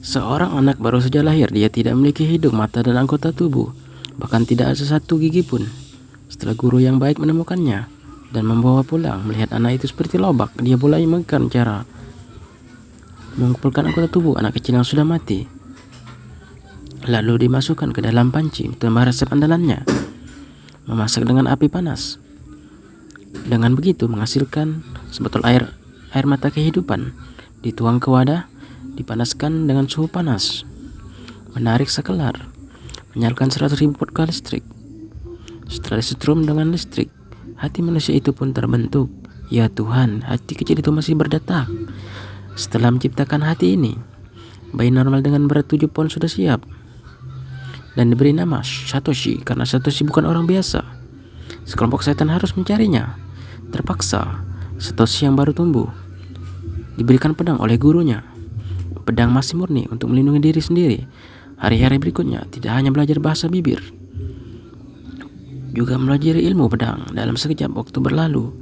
Seorang anak baru saja lahir, dia tidak memiliki hidung, mata, dan anggota tubuh. Bahkan tidak ada satu gigi pun. Setelah guru yang baik menemukannya dan membawa pulang, melihat anak itu seperti lobak, dia mulai menginginkan cara mengumpulkan anggota tubuh anak kecil yang sudah mati. Lalu dimasukkan ke dalam panci tambah resep andalannya, memasak dengan api panas. Dengan begitu menghasilkan sebotol air mata kehidupan. Dituang ke wadah, dipanaskan dengan suhu panas, menarik sekelar, menyalakan 100.000 volt listrik. Setelah disetrum dengan listrik, hati manusia itu pun terbentuk. Ya Tuhan, hati kecil itu masih berdetak. Setelah menciptakan hati ini, bayi normal dengan berat 7 pound sudah siap dan diberi nama Satoshi karena Satoshi bukan orang biasa. Sekelompok setan harus mencarinya. Terpaksa, Satoshi yang baru tumbuh diberikan pedang oleh gurunya. Pedang masih murni untuk melindungi diri sendiri. Hari-hari berikutnya tidak hanya belajar bahasa bibir, juga mempelajari ilmu pedang. Dalam sekejap waktu berlalu.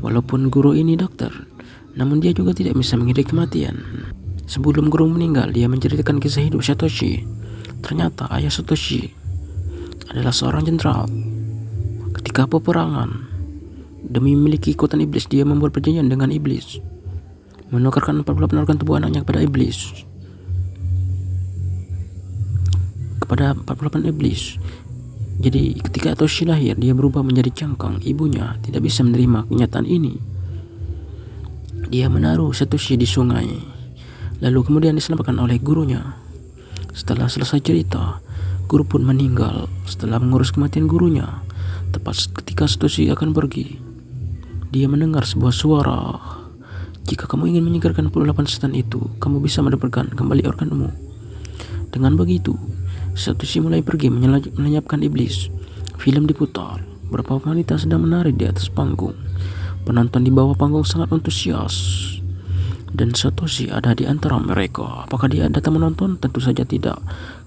Walaupun guru ini dokter, namun dia juga tidak bisa menghindari kematian. Sebelum guru meninggal, dia menceritakan kisah hidup Satoshi. Ternyata ayah Satoshi adalah seorang jenderal. Ketika peperangan, demi memiliki kekuatan iblis, dia membuat perjanjian dengan iblis, menukarkan 48 organ tubuh anaknya kepada iblis. Jadi ketika Satoshi lahir, dia berubah menjadi cangkang. Ibunya tidak bisa menerima kenyataan ini. Dia menaruh Satoshi di sungai, lalu kemudian diselamatkan oleh gurunya. Setelah selesai cerita, guru pun meninggal. Setelah mengurus kematian gurunya, tepat ketika Satoshi akan pergi, dia mendengar sebuah suara. Jika kamu ingin menyingkirkan 48 setan itu, kamu bisa mendapatkan kembali organmu. Dengan begitu, Satoshi mulai pergi melenyapkan iblis. Film diputar. Beberapa wanita sedang menari di atas panggung. Penonton di bawah panggung sangat antusias, dan Satoshi ada di antara mereka. Apakah dia datang menonton? Tentu saja tidak,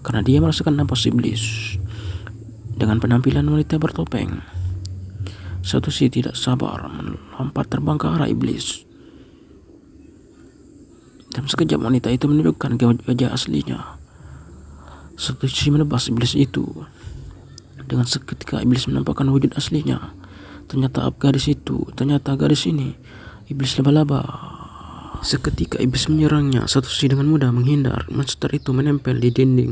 karena dia merasakan napas iblis. Dengan penampilan wanita bertopeng, Satoshi tidak sabar melompat terbang ke arah iblis. Dalam sekejap wanita itu menunjukkan wajah aslinya. Satoshi menebas iblis itu. Dengan seketika iblis menampakkan wujud aslinya. Ternyata gadis ini iblis laba-laba. Seketika iblis menyerangnya. Satoshi dengan mudah menghindar. Monster itu menempel di dinding,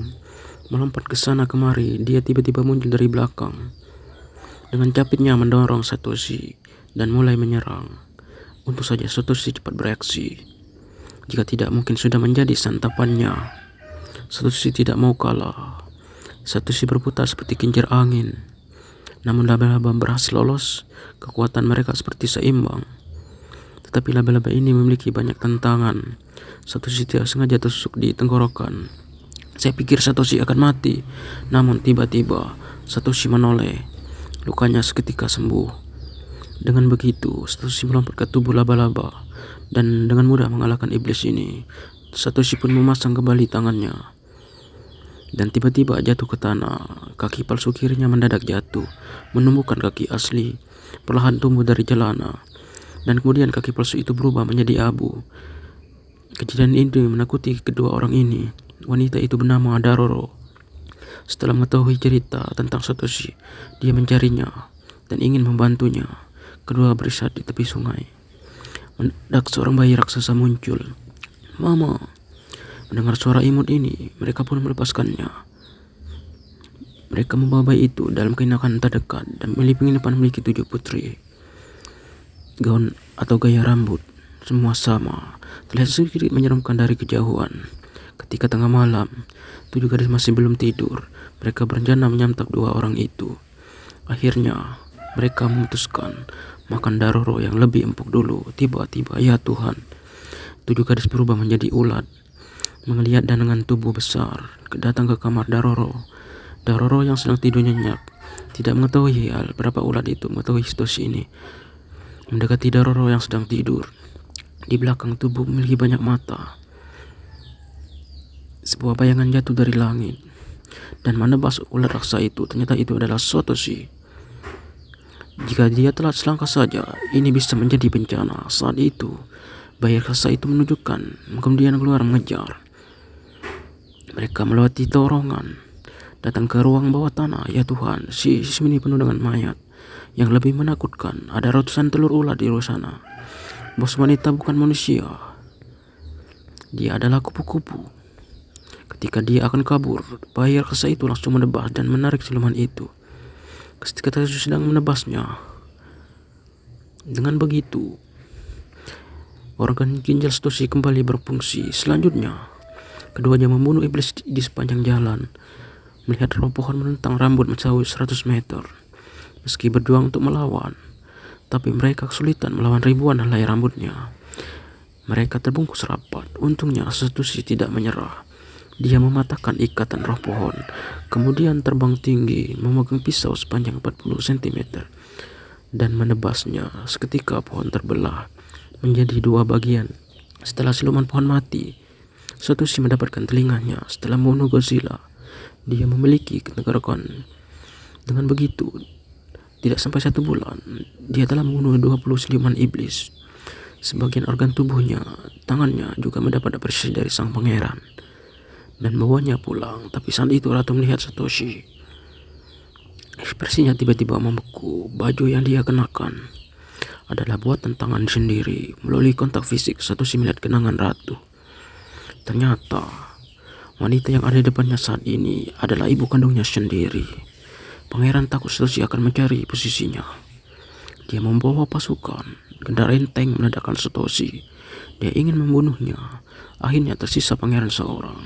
melompat ke sana kemari. Dia tiba-tiba muncul dari belakang. Dengan capitnya mendorong Satoshi dan mulai menyerang. Untung saja Satoshi cepat bereaksi. Jika tidak, mungkin sudah menjadi santapannya. Satoshi tidak mau kalah. Satoshi berputar seperti kincir angin. Namun laba-laba berhasil lolos. Kekuatan mereka seperti seimbang. Tetapi laba-laba ini memiliki banyak tantangan. Satoshi tidak sengaja tusuk di tenggorokan. Saya pikir Satoshi akan mati. Namun tiba-tiba Satoshi menoleh. Lukanya seketika sembuh. Dengan begitu, Satoshi melompat ke tubuh laba-laba dan dengan mudah mengalahkan iblis ini. Satoshi pun memasang kembali tangannya dan tiba-tiba jatuh ke tanah. Kaki palsu kirinya mendadak jatuh, menumbuhkan kaki asli perlahan tumbuh dari celana, dan kemudian kaki palsu itu berubah menjadi abu. Kejadian ini menakuti kedua orang ini. Wanita itu bernama Daroro. Setelah mengetahui cerita tentang Satoshi, dia mencarinya dan ingin membantunya. Kedua beristirahat di tepi sungai. Mendadak seorang bayi raksasa muncul. Mama. Mendengar suara imut ini, mereka pun melepaskannya. Mereka membawa bayi itu dalam keinakan terdekat dan penginapan memiliki 7 putri. Gaun atau gaya rambut semua sama, terlihat sedikit menyeramkan dari kejauhan. Ketika tengah malam, 7 gadis masih belum tidur. Mereka berencana menyantap 2 orang itu. Akhirnya, mereka memutuskan makan Daroro yang lebih empuk dulu. Tiba-tiba, ya Tuhan, 7 gadis berubah menjadi ulat, mengeliat dan dengan tubuh besar, datang ke kamar Daroro. Daroro yang sedang tidur nyenyak, tidak mengetahui hal berapa ulat itu mengetahui Satoshi ini. Mendekati Daroro yang sedang tidur. Di belakang tubuh memiliki banyak mata. Sebuah bayangan jatuh dari langit dan menebas ulat raksasa itu. Ternyata itu adalah Satoshi. Jika dia telat selangkah saja, ini bisa menjadi bencana. Saat itu, bayi raksasa itu menunjukkan, kemudian keluar mengejar. Mereka melewati torongan, datang ke ruang bawah tanah. Ya Tuhan, si ini penuh dengan mayat. Yang lebih menakutkan, ada ratusan telur ular di luar sana. Bos wanita bukan manusia. Dia adalah kupu-kupu. Ketika dia akan kabur, bayi raksasa itu langsung menebas dan menarik siluman itu. Ketika Tetsuya sedang menebasnya, dengan begitu organ ginjal Satoshi kembali berfungsi. Selanjutnya, keduanya membunuh iblis di sepanjang jalan. Melihat pohon menentang rambut mencapai 100 meter. Meski berjuang untuk melawan, tapi mereka kesulitan melawan ribuan helai rambutnya. Mereka terbungkus rapat. Untungnya Satoshi tidak menyerah. Dia mematahkan ikatan roh pohon, kemudian terbang tinggi memegang pisau sepanjang 40 cm dan menebasnya. Seketika pohon terbelah menjadi dua bagian. Setelah siluman pohon mati, Satoshi mendapatkan telinganya. Setelah membunuh Godzilla, dia memiliki ketegaran. Dengan begitu, tidak sampai 1 bulan, dia telah membunuh 20 siluman iblis. Sebagian organ tubuhnya, tangannya juga mendapat apresiasi dari sang pangeran dan membawanya pulang. Tapi saat itu ratu melihat Satoshi. Ekspresinya tiba-tiba membeku. Baju yang dia kenakan adalah buatan tangan sendiri. Melalui kontak fisik, Satoshi melihat kenangan ratu. Ternyata wanita yang ada di depannya saat ini adalah ibu kandungnya sendiri. Pangeran takut Satoshi akan mencari posisinya. Dia membawa pasukan. Kendaraan tank meledakkan Satoshi. Dia ingin membunuhnya. Akhirnya tersisa pangeran seorang,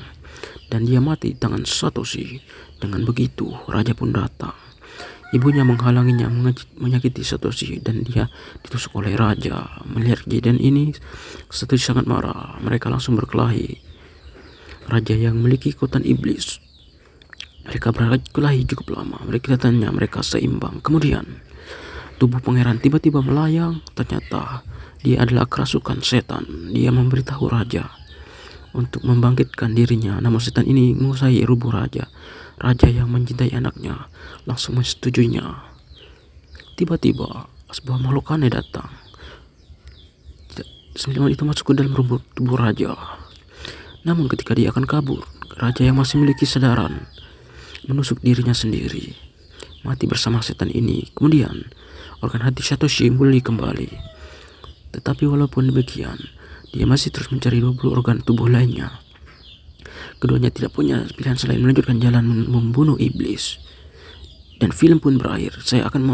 dan dia mati di tangan Satoshi. Dengan begitu, raja pun datang. Ibunya menghalanginya menyakiti Satoshi, dan dia ditusuk oleh raja. Melihat kejadian ini, Satoshi sangat marah. Mereka langsung berkelahi. Raja yang memiliki kekuatan iblis. Mereka berkelahi cukup lama. Kelihatannya mereka seimbang. Kemudian tubuh pangeran tiba-tiba melayang. Ternyata dia adalah kerasukan setan. Dia memberitahu raja untuk membangkitkan dirinya, namun setan ini menguasai rubuh raja. Raja yang mencintai anaknya langsung menyetujuinya. Tiba-tiba sebuah makhluk aneh datang. Siluman itu masuk ke dalam rubuh tubuh raja. Namun ketika dia akan kabur, raja yang masih memiliki kesadaran menusuk dirinya sendiri, mati bersama setan ini. Kemudian organ hati Satoshi pulih kembali. Tetapi walaupun demikian, dia masih terus mencari 20 organ tubuh lainnya. Keduanya tidak punya pilihan selain melanjutkan jalan membunuh iblis. Dan film pun berakhir. Saya akan